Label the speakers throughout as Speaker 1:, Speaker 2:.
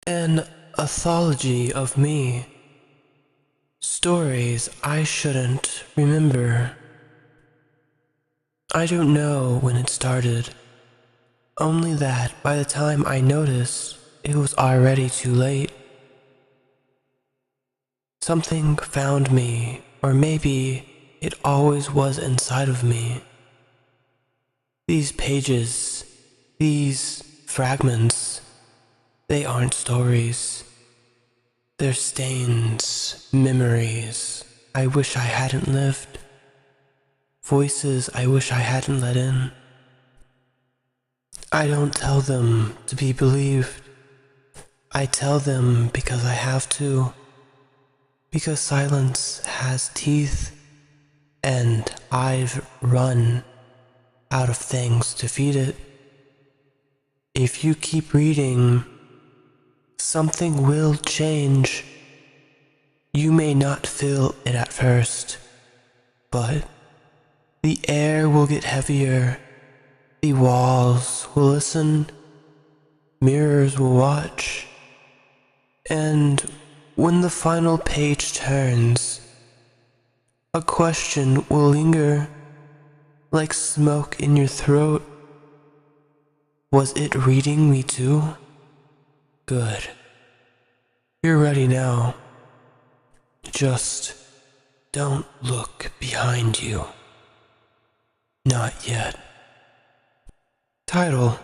Speaker 1: An anthology of me. Stories I shouldn't remember. I don't know when it started. Only that by the time I noticed, it was already too late. Something found me, or maybe it always was inside of me. These pages, these fragments, they aren't stories. They're stains, memories I wish I hadn't lived. Voices I wish I hadn't let in. I don't tell them to be believed. I tell them because I have to. Because silence has teeth, and I've run out of things to feed it. If you keep reading, something will change. You may not feel it at first, but the air will get heavier, the walls will listen, mirrors will watch, and when the final page turns, a question will linger like smoke in your throat. Was it reading me too? Good. You're ready now. Just don't look behind you. Not yet. Title: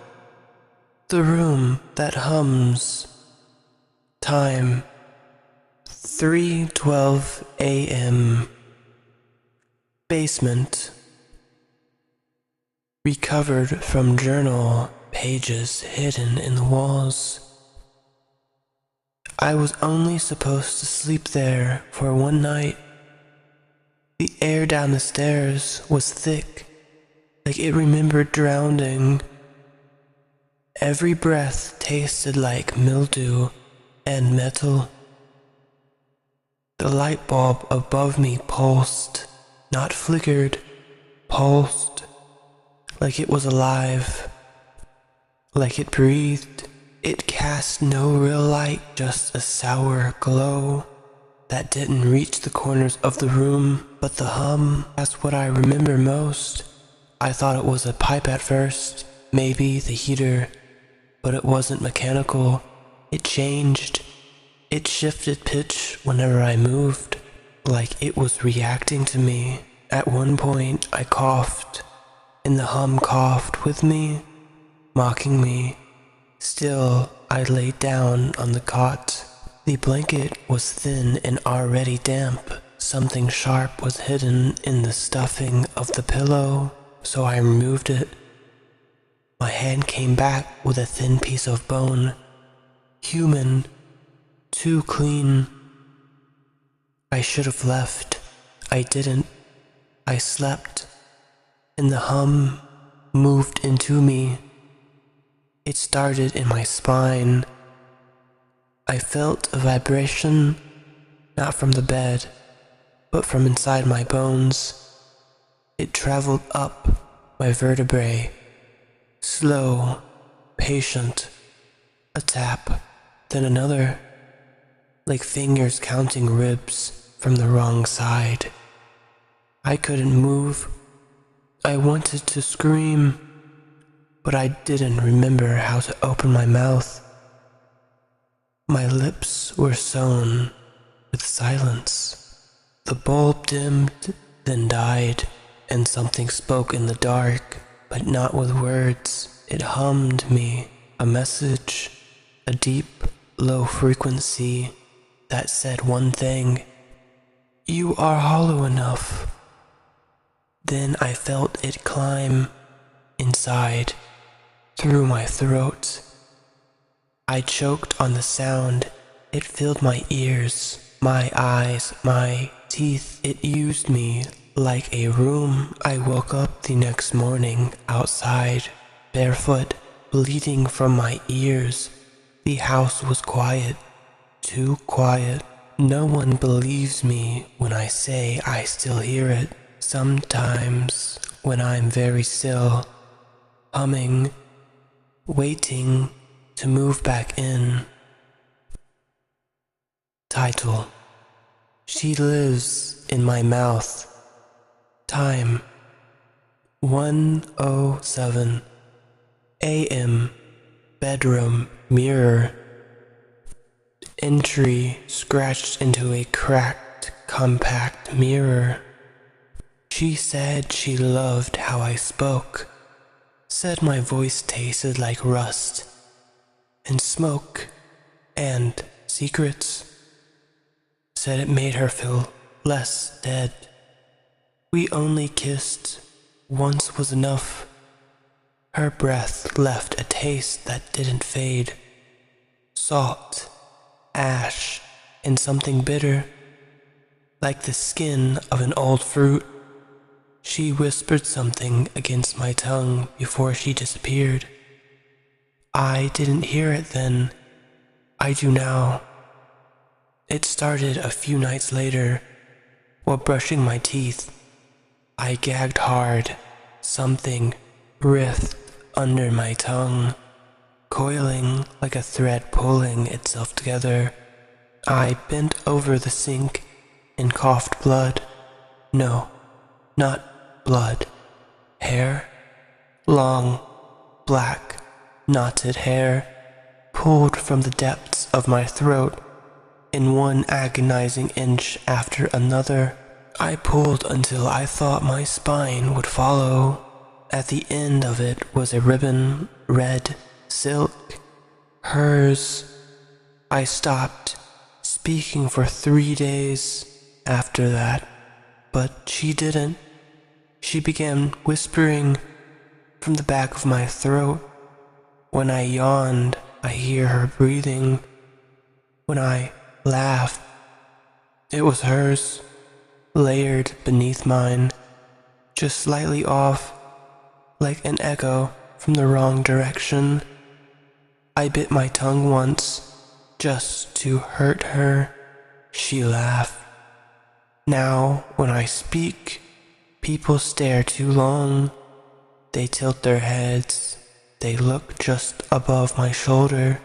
Speaker 1: The Room That Hums. Time: 3:12 a.m. Basement. Recovered from journal pages hidden in the walls. I was only supposed to sleep there for one night. The air down the stairs was thick, like it remembered drowning. Every breath tasted like mildew and metal. The light bulb above me pulsed, not flickered, pulsed, like it was alive, like it breathed. It cast no real light, just a sour glow that didn't reach the corners of the room. But the hum, that's what I remember most. I thought it was a pipe at first, maybe the heater, but it wasn't mechanical. It changed. It shifted pitch whenever I moved, like it was reacting to me. At one point, I coughed, and the hum coughed with me, mocking me. Still, I laid down on the cot. The blanket was thin and already damp. Something sharp was hidden in the stuffing of the pillow, so I removed it. My hand came back with a thin piece of bone. Human. Too clean. I should have left. I didn't. I slept, and the hum moved into me. It started in my spine. I felt a vibration, not from the bed, but from inside my bones. It traveled up my vertebrae, slow, patient, a tap, then another, like fingers counting ribs from the wrong side. I couldn't move. I wanted to scream, but I didn't remember how to open my mouth. My lips were sewn with silence. The bulb dimmed, then died, and something spoke in the dark, but not with words. It hummed me, a message, a deep, low frequency that said one thing: "You are hollow enough." Then I felt it climb inside, through my throat. I choked on the sound. It filled my ears, my eyes, my teeth. It used me like a room. I woke up the next morning outside, barefoot, bleeding from my ears. The house was quiet, too quiet. No one believes me when I say I still hear it. Sometimes when I'm very still, humming, waiting to move back in. Title: She Lives in My Mouth. Time: 1:07 a.m. Bedroom mirror. Entry scratched into a cracked, compact mirror. She said she loved how I spoke, said my voice tasted like rust and smoke and secrets, said it made her feel less dead. We only kissed, once was enough. Her breath left a taste that didn't fade. Salt, ash, and something bitter, like the skin of an old fruit. She whispered something against my tongue before she disappeared. I didn't hear it then. I do now. It started a few nights later, while brushing my teeth. I gagged hard. Something writhed under my tongue, coiling like a thread pulling itself together. I bent over the sink and coughed blood. No, not blood. Hair. Long, black, knotted hair, pulled from the depths of my throat in one agonizing inch after another. I pulled until I thought my spine would follow. At the end of it was a ribbon, red silk. Hers. I stopped speaking for 3 days after that, but she didn't. She began whispering from the back of my throat. When I yawned, I hear her breathing. When I laughed, it was hers, layered beneath mine, just slightly off, like an echo from the wrong direction. I bit my tongue once, just to hurt her. She laughed. Now, when I speak, people stare too long. They tilt their heads. They look just above my shoulder.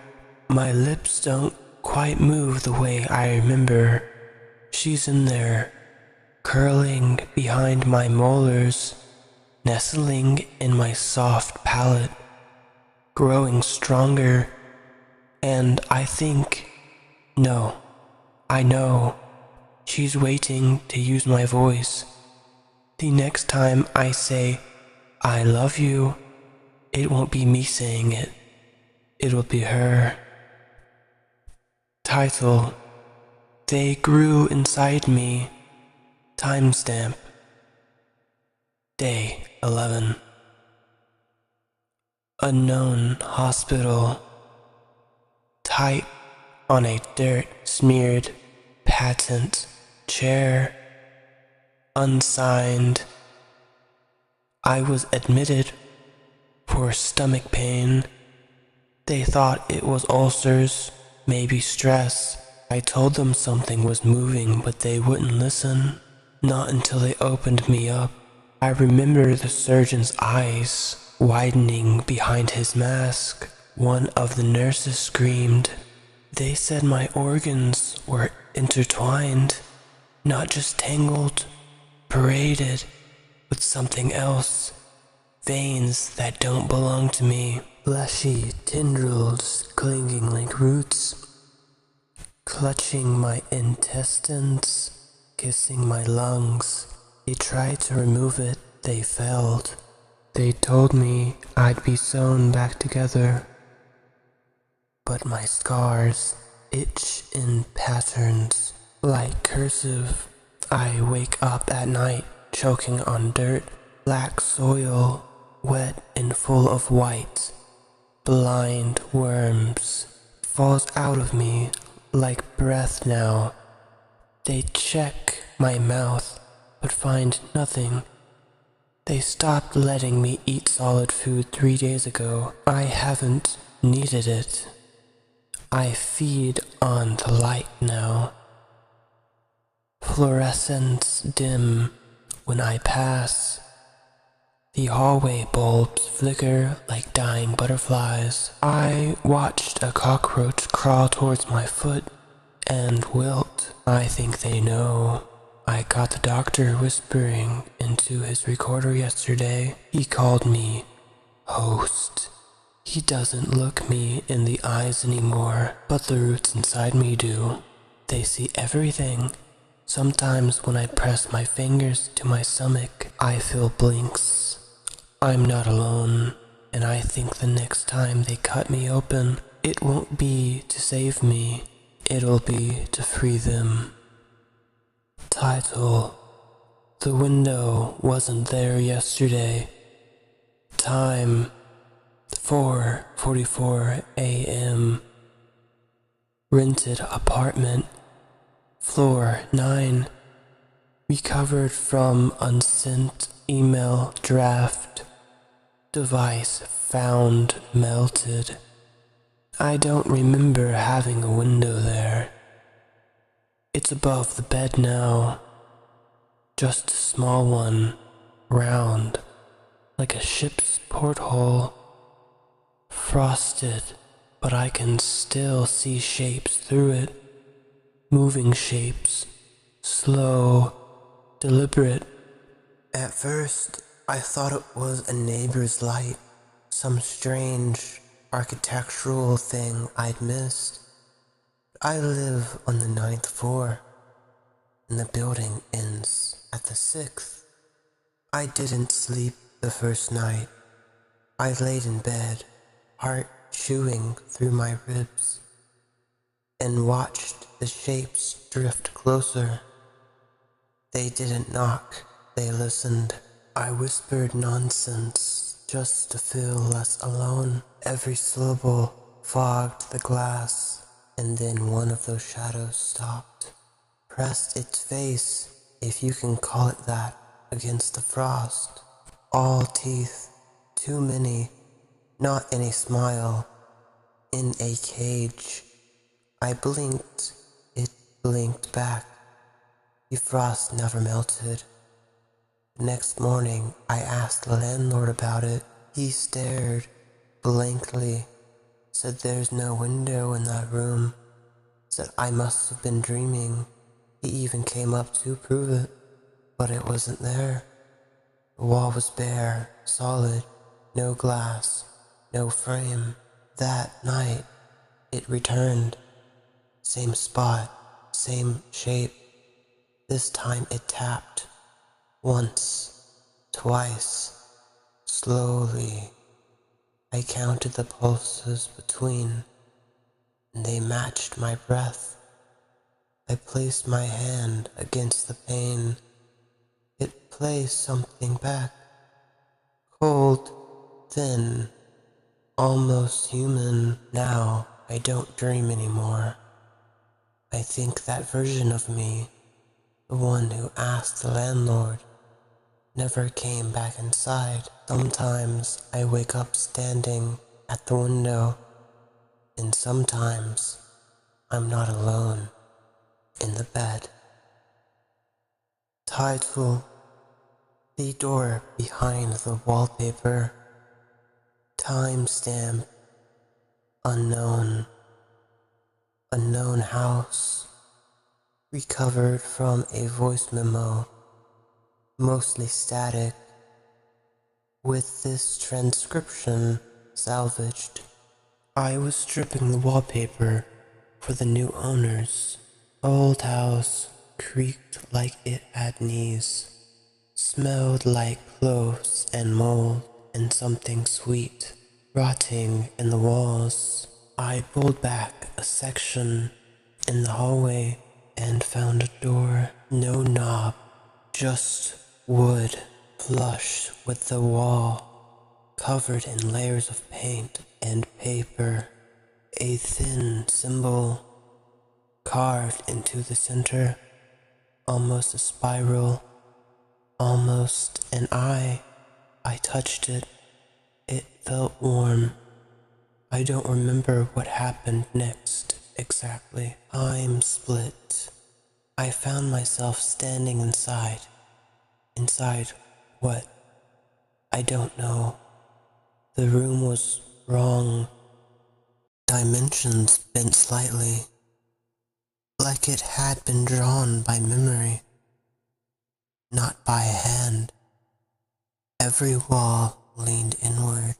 Speaker 1: My lips don't quite move the way I remember. She's in there, curling behind my molars, nestling in my soft palate, growing stronger, and I think, no, I know, she's waiting to use my voice. The next time I say, I love you, it won't be me saying it. It'll be her. Title: They Grew Inside Me. Timestamp: Day 11. Unknown hospital. Type on a dirt-smeared patent chair. Unsigned. I was admitted for stomach pain. They thought it was ulcers, maybe stress. I told them something was moving, but they wouldn't listen. Not until they opened me up. I remember the surgeon's eyes widening behind his mask. One of the nurses screamed. They said my organs were intertwined, not just tangled, paraded with something else. Veins that don't belong to me. Fleshy tendrils clinging like roots, clutching my intestines, kissing my lungs. They tried to remove it. They failed. They told me I'd be sewn back together. But my scars itch in patterns like cursive. I wake up at night choking on dirt, black soil, wet and full of white. Blind worms falls out of me like breath now. They check my mouth but find nothing. They stopped letting me eat solid food 3 days ago. I haven't needed it. I feed on the light now. Fluorescents dim when I pass. The hallway bulbs flicker like dying butterflies. I watched a cockroach crawl towards my foot and wilt. I think they know. I caught the doctor whispering into his recorder yesterday. He called me host. He doesn't look me in the eyes anymore, but the roots inside me do. They see everything. Sometimes when I press my fingers to my stomach, I feel blinks. I'm not alone, and I think the next time they cut me open, it won't be to save me. It'll be to free them. Title: The window wasn't there yesterday. Time: 4:44 a.m. Rented apartment, floor 9. Recovered from unsent email draft. Device found melted. I don't remember having a window there. It's above the bed now. Just a small one, round, like a ship's porthole. Frosted, but I can still see shapes through it. Moving shapes, slow, deliberate. At first, I thought it was a neighbor's light, some strange architectural thing I'd missed. I live on the 9th floor, and the building ends at the 6th. I didn't sleep the first night. I laid in bed, heart chewing through my ribs, and watched the shapes drift closer. They didn't knock, they listened. I whispered nonsense just to feel less alone. Every syllable fogged the glass, and then one of those shadows stopped, pressed its face, if you can call it that, against the frost. All teeth, too many, not any smile, in a cage. I blinked, it blinked back. The frost never melted. The next morning, I asked the landlord about it. He stared blankly, said there's no window in that room, said I must have been dreaming. He even came up to prove it, but it wasn't there. The wall was bare, solid, no glass, no frame. That night, it returned. Same spot, same shape. This time it tapped. Once, twice, slowly. I counted the pulses between, and they matched my breath. I placed my hand against the pane. It placed something back. Cold, thin, almost human. Now I don't dream anymore. I think that version of me, the one who asked the landlord, never came back inside. Sometimes I wake up standing at the window, and sometimes I'm not alone in the bed. Title: The door behind the wallpaper. Timestamp: unknown. Unknown house. Recovered from a voice memo, mostly static, with this transcription salvaged. I was stripping the wallpaper for the new owners. Old house creaked like it had knees, smelled like cloves and mold and something sweet rotting in the walls. I pulled back a section in the hallway and found a door. No knob, just wood, flush with the wall, covered in layers of paint and paper. A thin symbol carved into the center, almost a spiral, almost an eye. I touched it. It felt warm. I don't remember what happened next exactly. Time split. I found myself standing inside. Inside what? I don't know. The room was wrong. Dimensions bent slightly. like it had been drawn by memory, not by a hand. Every wall leaned inward.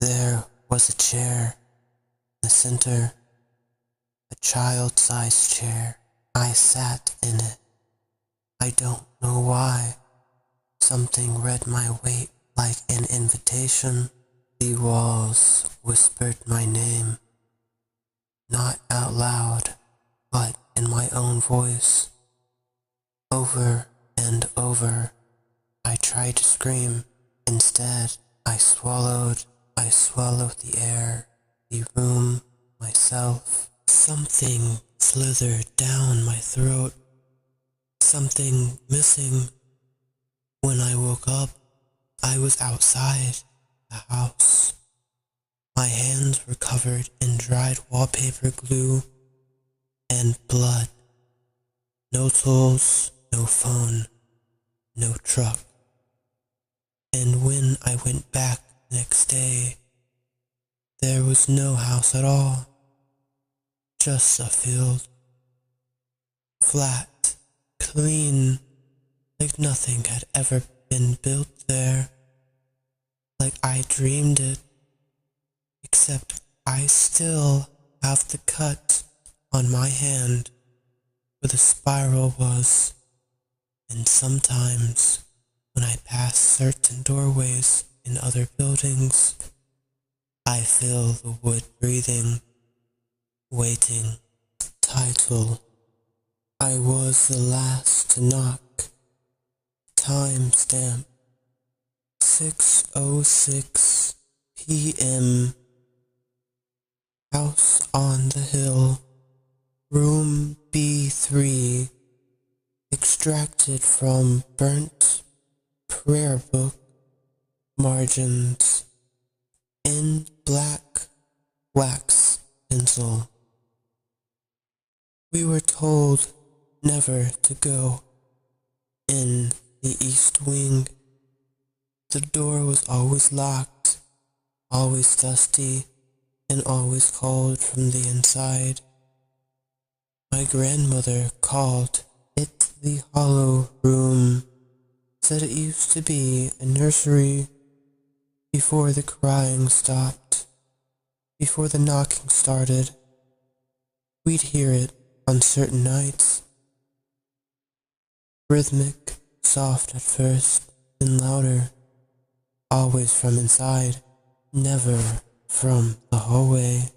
Speaker 1: There was a chair in the center, a child-sized chair. I sat in it. I don't know why. Something read my weight like an invitation. The walls whispered my name, not out loud, but in my own voice. Over and over, I tried to scream. Instead, I swallowed the air, the room, myself. Something slithered down my throat, something missing. When I woke up, I was outside the house. My hands were covered in dried wallpaper glue and blood. No tools, no phone, no truck. And when I went back next day, there was no house at all. Just a field. Flat, clean, like nothing had ever been built there. Like I dreamed it. Except I still have the cut on my hand where the spiral was. And sometimes when I pass certain doorways in other buildings, I feel the wood breathing, waiting. Title: I was the last to knock. Timestamp: 6:06 p.m. House on the hill, room B3, extracted from burnt prayer book margins in black wax pencil. We were told never to go in the east wing. The door was always locked, always dusty, and always cold from the inside. My grandmother called it the hollow room, said it used to be a nursery before the crying stopped, before the knocking started. We'd hear it on certain nights. Rhythmic, soft at first, then louder, always from inside, never from the hallway.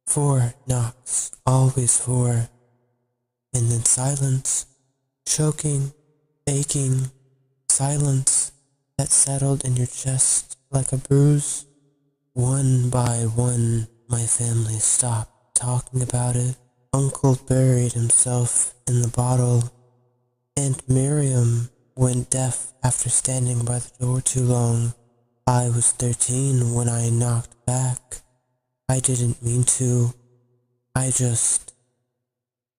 Speaker 1: 4 knocks, always 4, and then silence, choking, aching, silence that settled in your chest like a bruise. One by one, my family stopped talking about it. Uncle buried himself in the bottle. Aunt Miriam went deaf after standing by the door too long. I was 13 when I knocked back. I didn't mean to. I just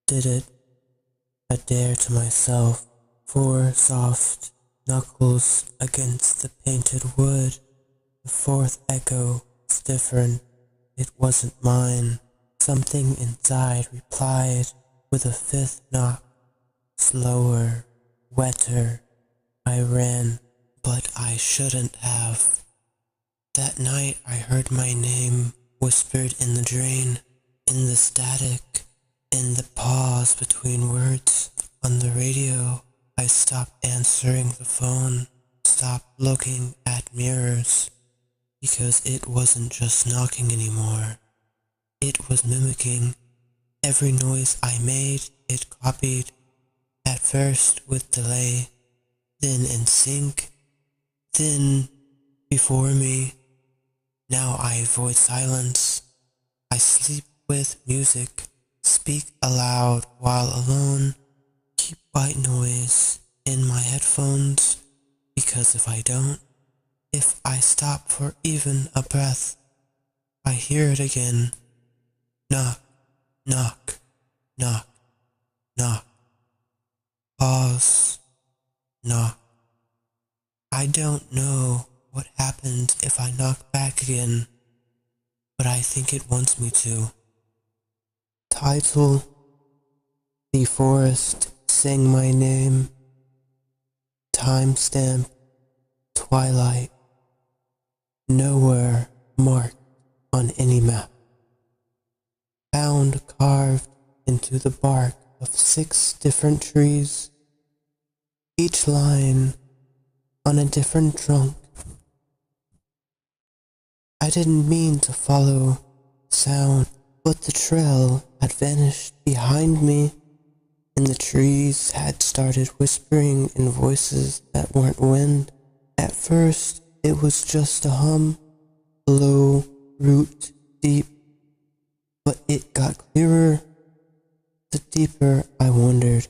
Speaker 1: did it. A dare to myself. 4 soft knuckles against the painted wood. The 4th echo was different. It wasn't mine. Something inside replied with a 5th knock. Slower, wetter. I ran, but I shouldn't have. That night I heard my name whispered in the drain, in the static, in the pause between words. On the radio, I stopped answering the phone, stopped looking at mirrors, because it wasn't just knocking anymore. It was mimicking. Every noise I made, it copied, at first with delay, then in sync, then before me. Now I avoid silence. I sleep with music, speak aloud while alone, keep white noise in my headphones, because if I don't, if I stop for even a breath, I hear it again. Knock, knock, knock, knock. Pause, knock. I don't know what happens if I knock back again, but I think it wants me to. Title: The Forest Sang My Name. Timestamp: Twilight. Nowhere marked on any map. Found carved into the bark of 6 different trees, each line on a different trunk. I didn't mean to follow sound, but the trail had vanished behind me, and the trees had started whispering in voices that weren't wind. At first, it was just a hum, low, root deep, but it got clearer the deeper I wandered.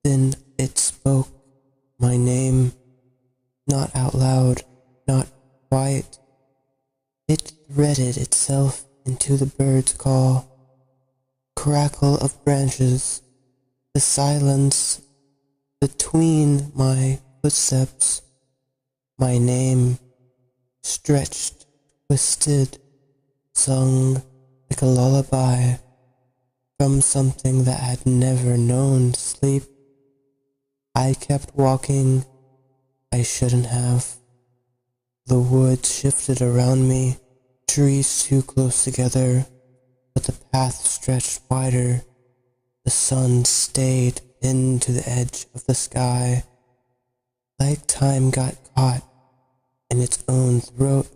Speaker 1: Then it spoke my name, not out loud, not quiet. It threaded itself into the bird's call, crackle of branches, the silence between my footsteps. My name, stretched, twisted, sung like a lullaby from something that had never known sleep. I kept walking. I shouldn't have. The woods shifted around me, trees too close together, but the path stretched wider. The sun stayed pinned to the edge of the sky, like time got caught in its own throat.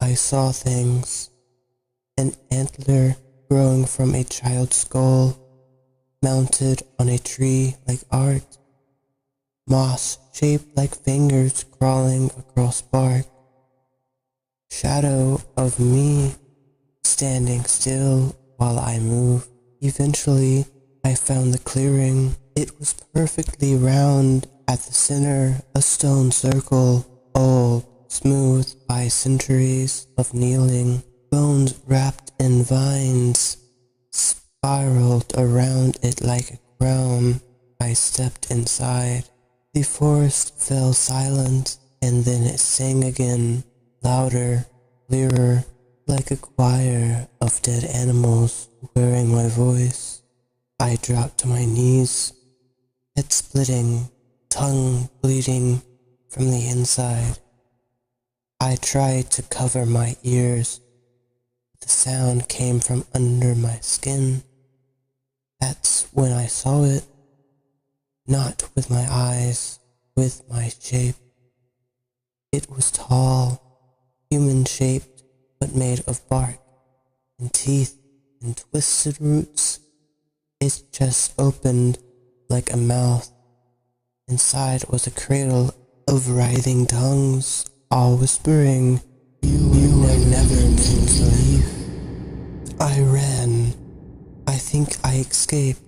Speaker 1: I saw things. An antler growing from a child's skull, mounted on a tree like art. Moss shaped like fingers crawling across bark. Shadow of me standing still while I moved. Eventually, I found the clearing. It was perfectly round at the center, a stone circle, old, smooth by centuries of kneeling. Bones wrapped in vines spiraled around it like a crown. I stepped inside. The forest fell silent, and then it sang again, louder, clearer, like a choir of dead animals wearing my voice. I dropped to my knees, head splitting, tongue bleeding from the inside. I tried to cover my ears. The sound came from under my skin. That's when I saw it. Not with my eyes, with my shape. It was tall, human-shaped, but made of bark and teeth and twisted roots. Its chest opened like a mouth. Inside was a cradle of writhing tongues, all whispering, You were never meant to leave. I ran. I think I escaped,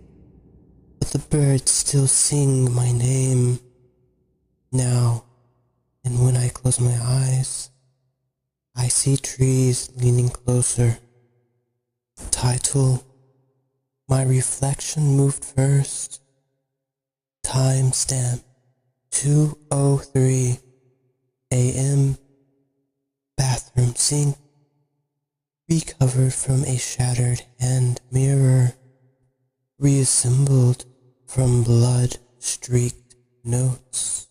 Speaker 1: but the birds still sing my name now, and when I close my eyes, I see trees leaning closer. Title: My reflection moved first. Timestamp: 2:03 a.m. Bathroom sink, recovered from a shattered hand mirror, reassembled from blood-streaked notes.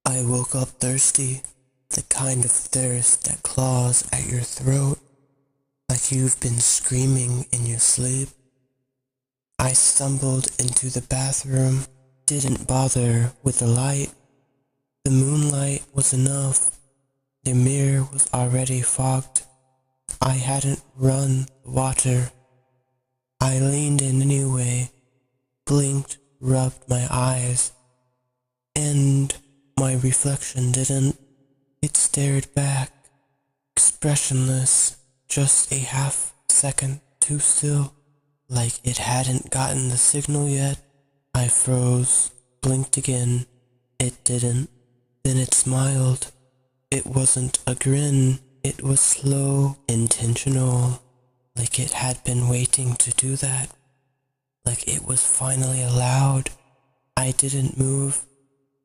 Speaker 1: I woke up thirsty, the kind of thirst that claws at your throat, like you've been screaming in your sleep. I stumbled into the bathroom, didn't bother with the light. The moonlight was enough. The mirror was already fogged. I hadn't run the water. I leaned in anyway, blinked, rubbed my eyes, and my reflection didn't. It stared back, expressionless, just a half second too still, like it hadn't gotten the signal yet. I froze, blinked again. It didn't. Then it smiled. It wasn't a grin. It was slow, intentional, like it had been waiting to do that, like it was finally allowed. I didn't move.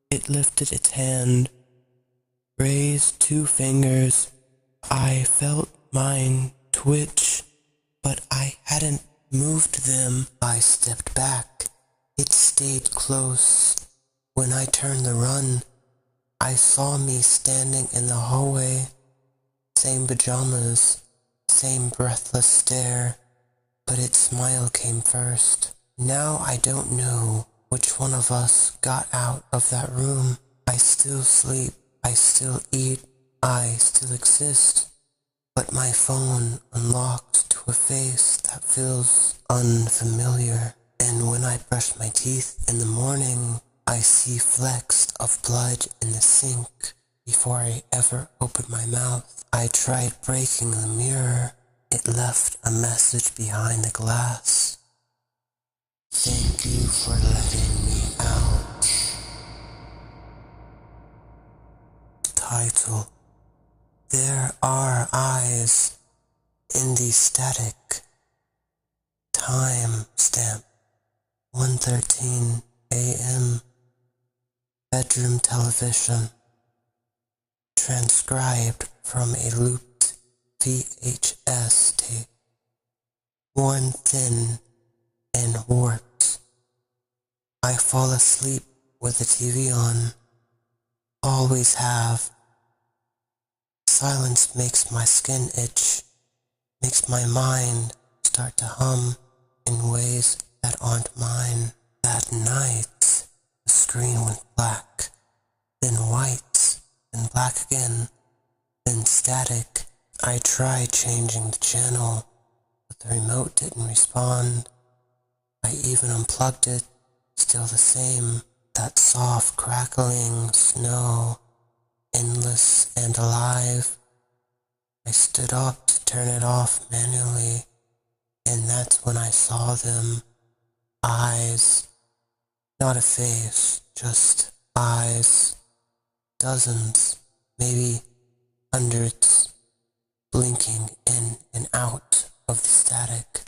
Speaker 1: It lifted its hand, raised 2 fingers. I felt mine twitch, but I hadn't moved them. I stepped back. It stayed close. When I turned the run, I saw me standing in the hallway. Same pajamas, same breathless stare, but its smile came first. Now I don't know which one of us got out of that room. I still sleep, I still eat, I still exist, but my phone unlocked to a face that feels unfamiliar. And when I brush my teeth in the morning, I see flecks of blood in the sink. Before I ever opened my mouth, I tried breaking the mirror. It left a message behind the glass. Thank you for letting me out. Title: There are eyes in the static. Time stamp: 1:13 a.m. Bedroom television. Transcribed from a looped VHS tape. Worn thin and warped. I fall asleep with the TV on. Always have. Silence makes my skin itch, makes my mind start to hum in ways that aren't mine. That night, the screen went black, then white, then black again, then static. I tried changing the channel, but the remote didn't respond. I even unplugged it, still the same. That soft crackling snow, endless and alive. I stood up to turn it off manually, and that's when I saw them. Eyes. Not a face, just eyes. Dozens, maybe hundreds, blinking in and out of the static.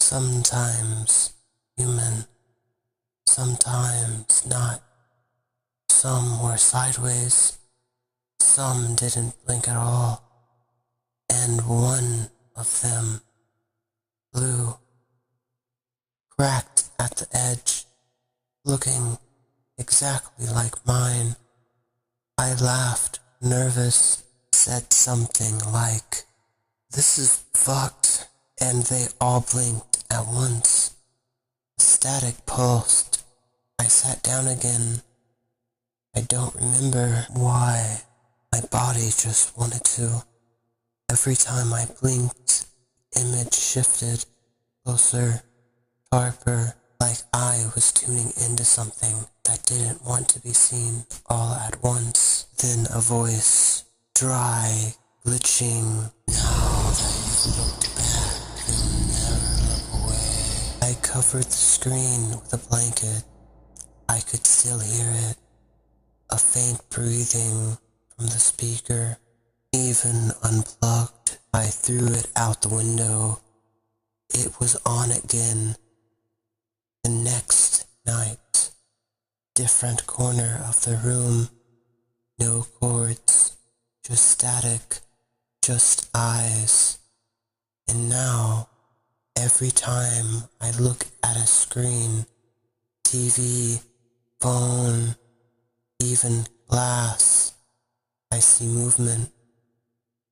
Speaker 1: Sometimes human, sometimes not. Some were sideways, some didn't blink at all, and one of them, blue, cracked at the edge, looking exactly like mine. I laughed, nervous, said something like, "This is fucked," and they all blinked at once. The static pulsed. I sat down again. I don't remember why. My body just wanted to. Every time I blinked, the image shifted closer, sharper, like I was tuning into something that didn't want to be seen all at once. Then a voice, dry, glitching. Now that you've looked back, you'll never look away. I covered the screen with a blanket. I could still hear it. A faint breathing from the speaker. Even unplugged, I threw it out the window. It was on again. The next night, different corner of the room. No cords, just static, just eyes. And now, every time I look at a screen, TV, phone, even glass, I see movement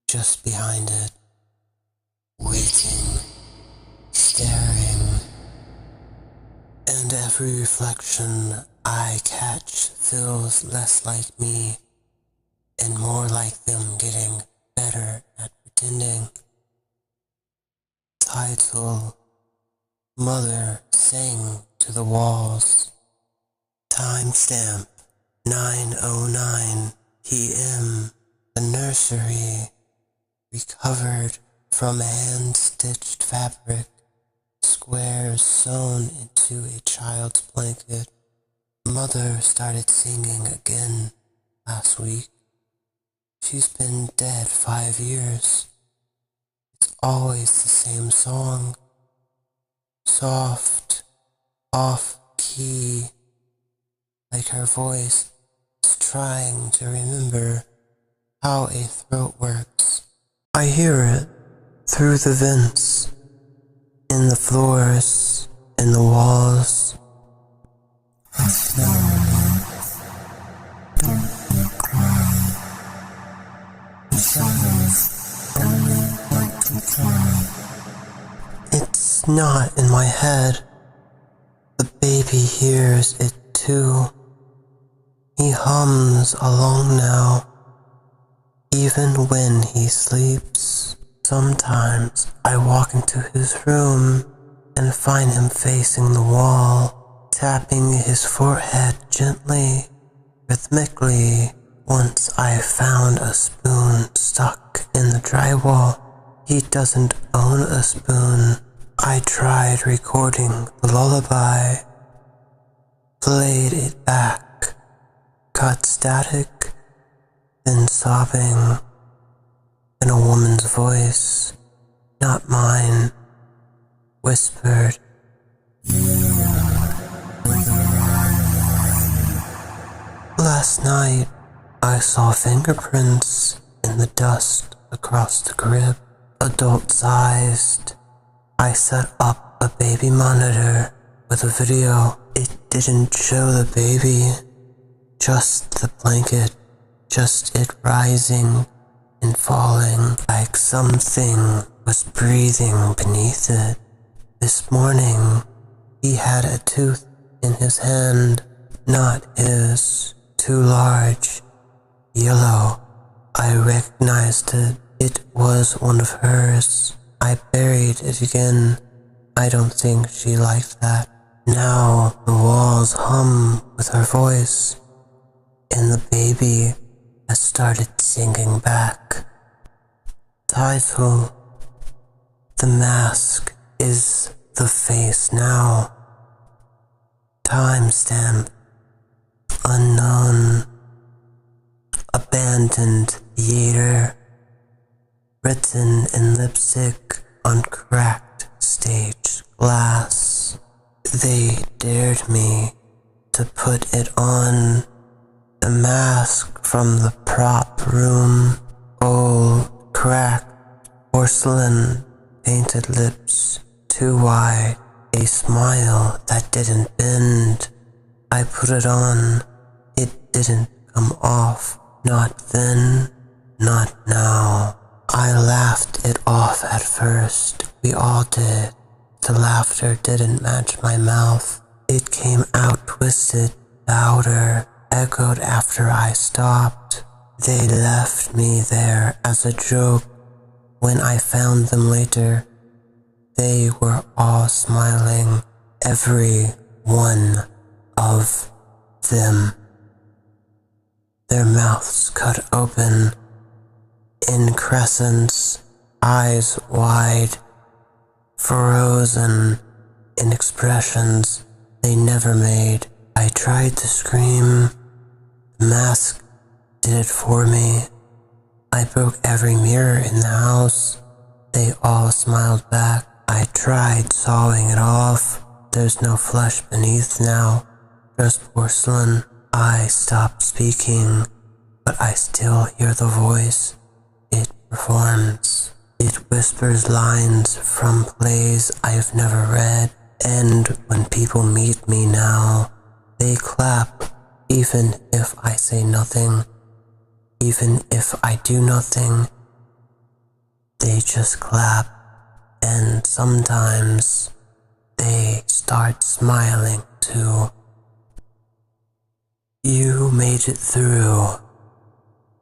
Speaker 1: just behind it. Waiting, staring, and every reflection I catch feels less like me and more like them getting better at pretending. Title: Mother sang to the walls. Timestamp: 9:09 p.m. The nursery, recovered from hand-stitched fabric, squares sewn into a child's blanket. Mother started singing again last week. She's been dead 5 years. It's always the same song. Soft, off-key, like her voice is trying to remember how a throat works. I hear it, through the vents, in the floors, in the walls. Don't cry. The shadows only like to cry. It's not in my head. The baby hears it too. He hums along now, even when he sleeps. Sometimes I walk into his room and find him facing the wall, tapping his forehead gently, rhythmically. Once I found a spoon stuck in the drywall. He doesn't own a spoon. I tried recording the lullaby, played it back, cut static, then sobbing, then a woman's voice, not mine, whispered, Last night, I saw fingerprints in the dust across the crib, adult-sized. I set up a baby monitor with a video. It didn't show the baby, just the blanket, just it rising and falling like something was breathing beneath it. This morning, he had a tooth in his hand, not his, too large, yellow. I recognized it. It was one of hers. I buried it again. I don't think she liked that. Now the walls hum with her voice, and the baby has started singing back. Title: The mask is the face now. Timestamp: unknown. Abandoned theater. Written in lipstick on cracked stage glass. They dared me to put it on. The mask from the prop room. Old, cracked porcelain, painted lips too wide. A smile that didn't bend. I put it on. It didn't come off. Not then, not now. I laughed it off at first. We all did. The laughter didn't match my mouth. It came out twisted, louder, echoed after I stopped. They left me there as a joke. When I found them later, they were all smiling. Every one of them. Their mouths cut open in crescents, eyes wide, frozen in expressions they never made. I tried to scream. The mask did it for me. I broke every mirror in the house. They all smiled back. I tried sawing it off. There's no flesh beneath now, just porcelain. I stopped speaking, but I still hear the voice. It performs. It whispers lines from plays I've never read, and when people meet me now, they clap, even if I say nothing, even if I do nothing. They just clap, and sometimes they start smiling too. You made it through,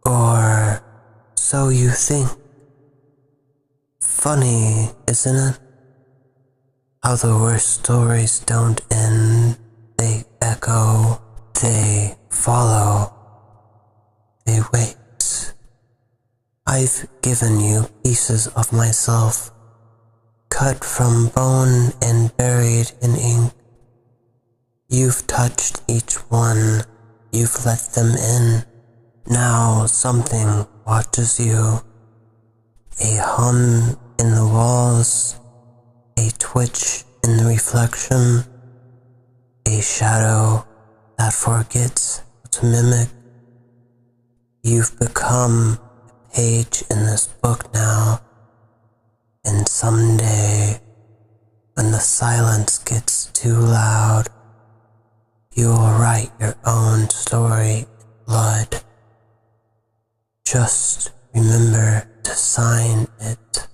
Speaker 1: or so you think. Funny, isn't it? How the worst stories don't end. They echo, they follow, they wait. I've given you pieces of myself, cut from bone and buried in ink. You've touched each one, you've let them in. Now something watches you. A hum in the walls, a twitch in the reflection, a shadow that forgets to mimic. You've become a page in this book now, And someday, when the silence gets too loud, you will write your own story in blood. Just remember to sign it.